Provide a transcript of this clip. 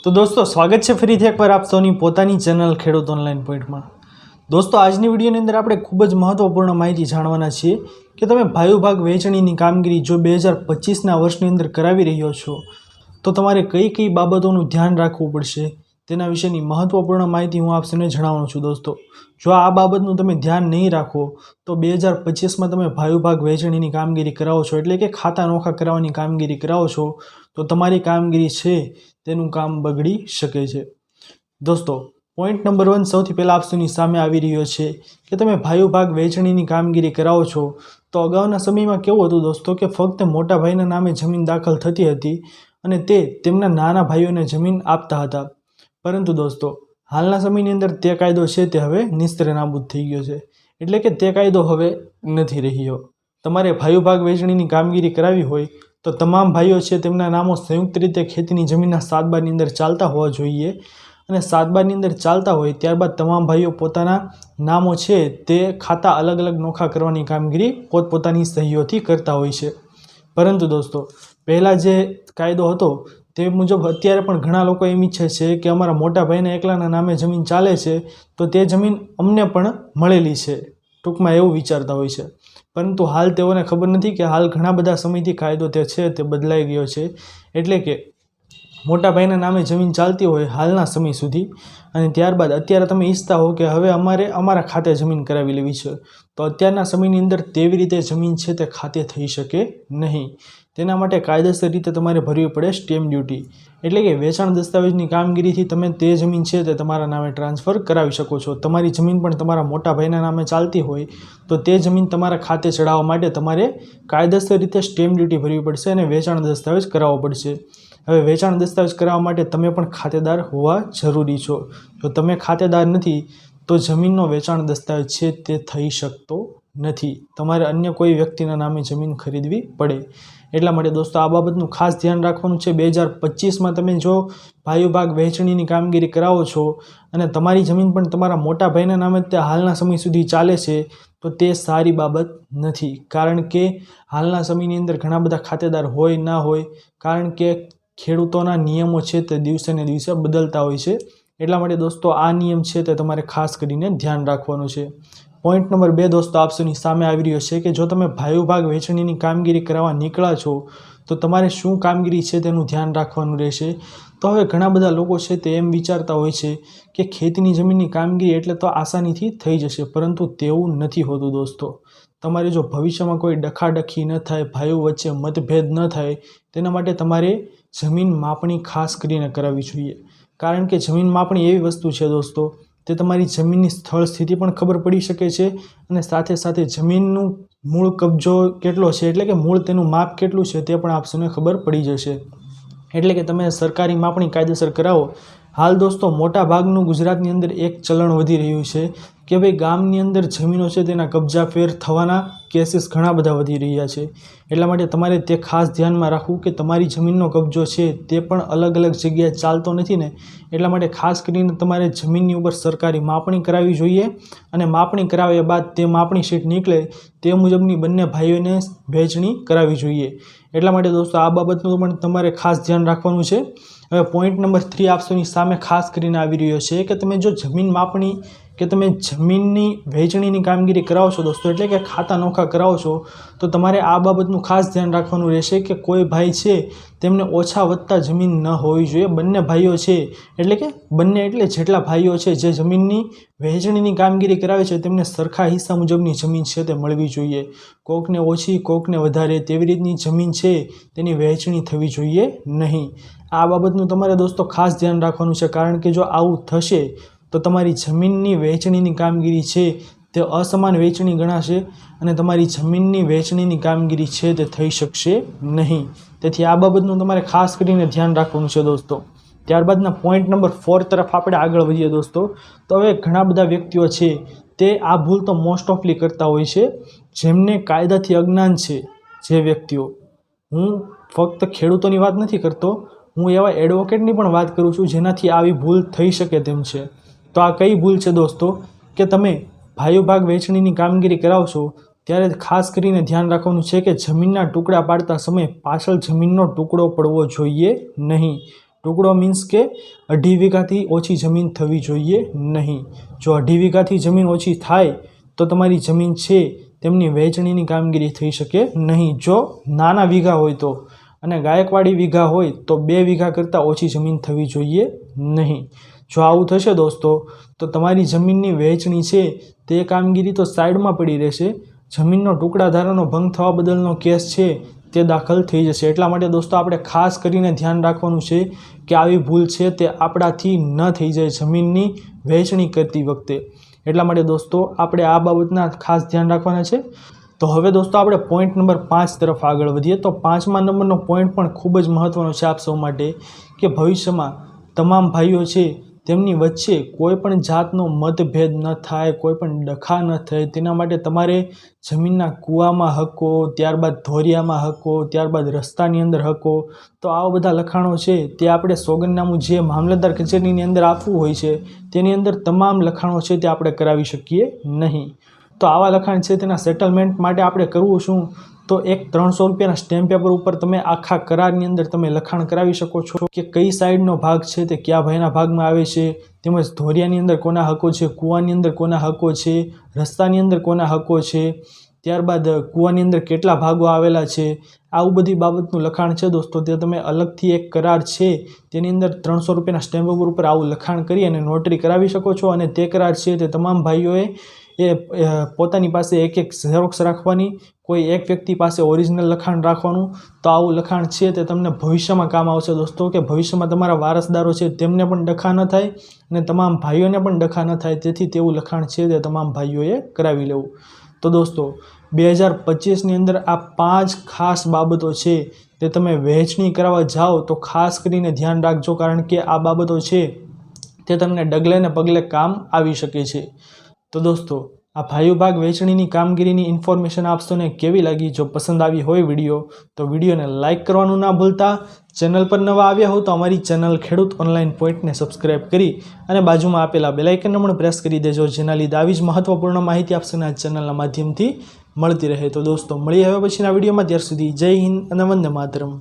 તો દોસ્તો સ્વાગત છે ફરીથી એકવાર આપ સૌની પોતાની ચેનલ ખેડૂત ઓનલાઈન પોઈન્ટમાં। દોસ્તો આજની વિડીયોની અંદર આપણે ખૂબ જ મહત્વપૂર્ણ માહિતી જાણવાના છીએ કે તમે ભાયુભાગ વહેંચણીની કામગીરી જો 2025ના વર્ષની અંદર કરાવી રહ્યો છો તો તમારે કઈ કઈ બાબતોનું ધ્યાન રાખવું પડશે તેના વિશેની મહત્વપૂર્ણ માહિતી હું આપ સૌને જણાવવાનો છું। દોસ્તો જો આ બાબતનું તમે ધ્યાન નહીં રાખો તો 2025માં તમે ભાયુભાગ વહેંચણીની કામગીરી કરાવો છો એટલે કે ખાતા નોખા કરાવવાની કામગીરી કરાવો છો તો તમારી કામગીરી છે તેનું કામ બગડી શકે છે। દોસ્તો પોઈન્ટ નંબર 1 સૌથી પહેલાં આપ સૌની સામે આવી રહ્યો છે કે તમે ભાયુભાગ વહેંચણીની કામગીરી કરાવો છો તો અગાઉના સમયમાં કેવું હતું દોસ્તો કે ફક્ત મોટા ભાઈના નામે જમીન દાખલ થતી હતી અને તે તેમના નાના ભાઈઓને જમીન આપતા હતા, પરંતુ દોસ્તો હાલના સમયની અંદર તે કાયદો છે તે હવે નિસ્તરે નાબૂદ થઈ ગયો છે એટલે કે તે કાયદો હવે નથી રહ્યો। તમારે ભાયુભાગ વહેંચણીની કામગીરી કરાવી હોય તો તમામ ભાઈઓ છે તેમના નામો સંયુક્ત રીતે ખેતીની જમીનના સાતબારની અંદર ચાલતા હોવા જોઈએ અને સાતબારની અંદર ચાલતા હોય ત્યારબાદ તમામ ભાઈઓ પોતાના નામો છે તે ખાતા અલગ અલગ નોખા કરવાની કામગીરી પોતપોતાની સહીઓથી કરતા હોય છે। પરંતુ દોસ્તો પહેલાં જે કાયદો હતો તે મુજબ અત્યારે પણ ઘણા લોકો એમ ઈચ્છે છે કે અમારા મોટા ભાઈના એકલાના નામે જમીન ચાલે છે તો તે જમીન અમને પણ મળેલી છે, ટૂંકમાં એવું વિચારતા હોય છે। પરંતુ હાલ તેઓને ખબર નથી કે હાલ ઘણા બધા સમયથી કાયદો તે છે તે બદલાઈ ગયો છે, એટલે કે મોટા ભાઈના નામે જમીન ચાલતી હોય હાલના સમય સુધી અને ત્યારબાદ અત્યારે તમે ઈચ્છતા હો કે હવે અમારે અમારા ખાતે જમીન કરાવી લેવી છે તો અત્યારના સમયની અંદર તેવી રીતે જમીન છે તે ખાતે થઈ શકે નહીં। તેના માટે કાયદેસર રીતે તમારે ભરવી પડે સ્ટેમ્પ ડ્યુટી, એટલે કે વેચાણ દસ્તાવેજની કામગીરીથી તમે તે જમીન છે તે તમારા નામે ટ્રાન્સફર કરાવી શકો છો। તમારી જમીન પણ તમારા મોટા ભાઈના નામે ચાલતી હોય તો તે જમીન તમારા ખાતે ચડાવવા માટે તમારે કાયદેસર રીતે સ્ટેમ્પ ડ્યુટી ભરવી પડશે અને વેચાણ દસ્તાવેજ કરાવવો પડશે। હવે વેચાણ દસ્તાવેજ કરાવવા માટે તમે પણ ખાતેદાર હોવા જરૂરી છો। જો તમે ખાતેદાર નથી તો જમીનનો વેચાણ દસ્તાવેજ છે તે થઈ શકતો નથી, તમારે અન્ય કોઈ વ્યક્તિના નામે જમીન ખરીદવી પડે। એટલા માટે દોસ્તો આ બાબતનું ખાસ ધ્યાન રાખવાનું છે। 2025માં તમે જો ભાયુભાગ વહેંચણીની કામગીરી કરાવો છો અને તમારી જમીન પણ તમારા મોટા ભાઈના નામે તે હાલના સમય સુધી ચાલે છે તો તે સારી બાબત નથી, કારણ કે હાલના સમયની અંદર ઘણા બધા ખાતેદાર હોય ના હોય, કારણ કે ખેડૂતોના નિયમો છે તે દિવસે ને દિવસે બદલતા હોય છે। એટલા માટે દોસ્તો આ નિયમ છે તે તમારે ખાસ કરીને ધ્યાન રાખવાનું છે। પોઈન્ટ નંબર 2 દોસ્તો આપ સૌની સામે આવી રહ્યો છે કે જો તમે ભાયુભાગ વહેંચણીની કામગીરી કરાવવા નીકળ્યા છો તો તમારે શું કામગીરી છે તેનું ધ્યાન રાખવાનું રહેશે। તો હવે ઘણા બધા લોકો છે તે એમ વિચારતા હોય છે કે ખેતીની જમીનની કામગીરી એટલે તો આસાનીથી થઈ જશે, પરંતુ તેવું નથી હોતું દોસ્તો। તમારે જો ભવિષ્યમાં કોઈ ડખાડખી ન થાય, ભાઈઓ વચ્ચે મતભેદ ન થાય તેના માટે તમારે જમીન માપણી ખાસ કરીને કરાવવી જોઈએ, કારણ કે જમીન માપણી એવી વસ્તુ છે દોસ્તો તે તમારી જમીનની સ્થળ સ્થિતિ પણ ખબર પડી શકે છે અને સાથે સાથે જમીનનું મૂળ કબજો કેટલો છે એટલે કે મૂળ તેનું માપ કેટલું છે તે પણ આપને ખબર પડી જશે। એટલે કે તમે સરકારી માપણી કાયદેસર કરાવો। હાલ દોસ્તો મોટા ભાગનું ગુજરાતની અંદર એક ચલણ વધી રહ્યું છે કે ભાઈ ગામની અંદર જમીનો છે તેના કબજા ફેર થવાના કેસીસ ઘણા બધા વધી રહ્યા છે। એટલા માટે તમારે તે ખાસ ધ્યાનમાં રાખવું કે તમારી જમીનનો કબજો છે તે પણ અલગ અલગ જગ્યાએ ચાલતો નથી ને, એટલા માટે ખાસ કરીને તમારે જમીનની ઉપર સરકારી માપણી કરાવવી જોઈએ અને માપણી કરાવ્યા બાદ તે માપણી શીટ નીકળે તે મુજબની બંને ભાઈઓને વહેંચણી કરાવવી જોઈએ। એટલા માટે દોસ્તો આ બાબતનું પણ તમારે ખાસ ધ્યાન રાખવાનું છે। હવે પોઈન્ટ નંબર 3 આપ સૌની સામે ખાસ કરીને આવી રહ્યો છે કે તમે જો જમીન માપણી કે તમે જમીનની વહેંચણીની કામગીરી કરાવો છો દોસ્તો એટલે કે ખાતા નોખા કરાવો છો તો તમારે આ બાબતનું ખાસ ધ્યાન રાખવાનું રહેશે કે કોઈ ભાઈ છે તેમને ઓછા વત્તા જમીન ન હોવી જોઈએ। બંને ભાઈઓ છે એટલે કે બંને એટલે જેટલા ભાઈઓ છે જે જમીનની વહેંચણીની કામગીરી કરાવે છે તેમને સરખા હિસ્સા મુજબની જમીન છે તે મળવી જોઈએ। કોકને ઓછી કોકને વધારે તેવી રીતની જમીન છે તેની વહેંચણી થવી જોઈએ નહીં। આ બાબતનું તમારે દોસ્તો ખાસ ધ્યાન રાખવાનું છે, કારણ કે જો આવું થશે તો તમારી જમીનની વહેંચણીની કામગીરી છે તે અસમાન વહેંચણી ગણાશે અને તમારી જમીનની વહેંચણીની કામગીરી છે તે થઈ શકશે નહીં। તેથી આ બાબતનું તમારે ખાસ કરીને ધ્યાન રાખવાનું છે દોસ્તો। ત્યારબાદના પોઈન્ટ નંબર 4 તરફ આપણે આગળ વધીએ દોસ્તો। તો હવે ઘણા બધા વ્યક્તિઓ છે તે આ ભૂલ તો મોસ્ટ ઓફલી કરતા હોય છે, જેમને કાયદાથી અજ્ઞાન છે જે વ્યક્તિઓ, હું ફક્ત ખેડૂતોની વાત નથી કરતો, હું એવા એડવોકેટની પણ વાત કરું છું જેનાથી આવી ભૂલ થઈ શકે તેમ છે। તો આ કઈ ભૂલ છે દોસ્તો કે તમે ભાયુભાગ વહેંચણીની કામગીરી કરાવશો ત્યારે ખાસ કરીને ધ્યાન રાખવાનું છે કે જમીનના ટુકડા પાડતા સમયે પાછળ જમીનનો ટુકડો પડવો જોઈએ નહીં। ટુકડો મીન્સ કે 2.5 વીઘાથી ઓછી જમીન થવી જોઈએ નહીં. જો 2.5 વીઘાથી જમીન ઓછી થાય તો તમારી જમીન છે તેમની વહેંચણીની કામગીરી થઈ શકે નહીં. જો નાના વીઘા હોય તો અને ગાયકવાડી વીઘા હોય તો 2 વીઘા કરતાં ઓછી જમીન થવી જોઈએ નહીં. જો આવું થશે દોસ્તો તો તમારી જમીનની વહેંચણી છે તે કામગીરી તો સાઈડમાં પડી રહેશે. જમીનનો ટુકડા ધારાનો ભંગ થવા બદલનો કેસ છે તે દાખલ થઈ જશે. એટલા માટે દોસ્તો આપણે ખાસ કરીને ધ્યાન રાખવાનું છે કે આવી ભૂલ છે તે આપણાથી ન થઈ જાય જમીનની વહેંચણી કરતી વખતે. એટલા માટે દોસ્તો આપણે આ બાબતના ખાસ ધ્યાન રાખવાના છે. તો હવે દોસ્તો આપણે પોઈન્ટ નંબર 5 તરફ આગળ વધીએ. તો 5મા નંબરનો પોઈન્ટ પણ ખૂબ જ મહત્ત્વનો છે આપ સૌ માટે કે ભવિષ્યમાં તમામ ભાઈઓ છે તેમની વચ્ચે કોઈ પણ જાતનો મતભેદ ન થાય, કોઈ પણ ડખા ન થાય, તેના માટે તમારે જમીનના કૂવામાં હકો, ત્યારબાદ ધોરિયામાં હકો, ત્યારબાદ રસ્તાની અંદર હકો, તો આવા બધા લખાણો છે તે આપણે સોગંદનામું જે મામલતદાર કચેરીની અંદર આપવું હોય છે તેની અંદર તમામ લખાણો છે તે આપણે કરાવી શકીએ નહીં. તો આવા લખાણ છે તેના સેટલમેન્ટ માટે આપણે કરવું શું? તો એક 300 રૂપિયાના સ્ટેમ્પ પેપર ઉપર તમે આખા કરારની અંદર તમે લખાણ કરાવી શકો છો કે કઈ સાઈડનો ભાગ છે તે કયા ભાઈના ભાગમાં આવે છે, તેમજ ધોરિયાની અંદર કોના હકો છે, કૂવાની અંદર કોના હકો છે, રસ્તાની અંદર કોના હકો છે, ત્યારબાદ કૂવાની અંદર કેટલા ભાગો આવેલા છે. આવું બધી બાબતનું લખાણ છે દોસ્તો તે તમે અલગથી એક કરાર છે તેની અંદર 300 રૂપિયાના સ્ટેમ્પ પેપર ઉપર આવું લખાણ કરી અને નોટરી કરાવી શકો છો. અને તે કરાર છે તે તમામ ભાઈઓએ પોતાની પાસે એક ઝેરોક્સ રાખવાની, કોઈ એક વ્યક્તિ પાસે ઓરિજિનલ લખાણ રાખવાનું. તો આવું લખાણ છે તે તમને ભવિષ્યમાં કામ આવશે દોસ્તો, કે ભવિષ્યમાં તમારા વારસદારો છે તેમને પણ ડખા ન થાય અને તમામ ભાઈઓને પણ ડખા ન થાય. તેથી તેવું લખાણ છે તે તમામ ભાઈઓએ કરાવી લેવું. તો દોસ્તો 2025ની અંદર આ 5 ખાસ બાબતો છે તે તમે વહેંચણી કરાવવા જાઓ તો ખાસ કરીને ધ્યાન રાખજો, કારણ કે આ બાબતો છે તે તમને ડગલે ને પગલે કામ આવી શકે છે. તો દોસ્તો આ ભાઈઓ ભાગ વહેંચણીની કામગીરીની ઇન્ફોર્મેશન આપશોને કેવી લાગી? જો પસંદ આવી હોય વિડીયો તો વિડીયોને લાઇક કરવાનું ના ભૂલતા. ચેનલ પર નવા આવ્યા હો તો અમારી ચેનલ ખેડૂત ઓનલાઈન પોઈન્ટને સબસ્ક્રાઈબ કરી અને બાજુમાં આપેલા બેલ આઇકનને પણ પ્રેસ કરી દેજો, જેના લીધે આવી જ મહત્વપૂર્ણ માહિતી આપશોને આ ચેનલના માધ્યમથી મળતી રહે. તો દોસ્તો મળીએ હવે પછીના વિડીયોમાં. ત્યાર સુધી જય હિન્દ અને વંદે માતરમ.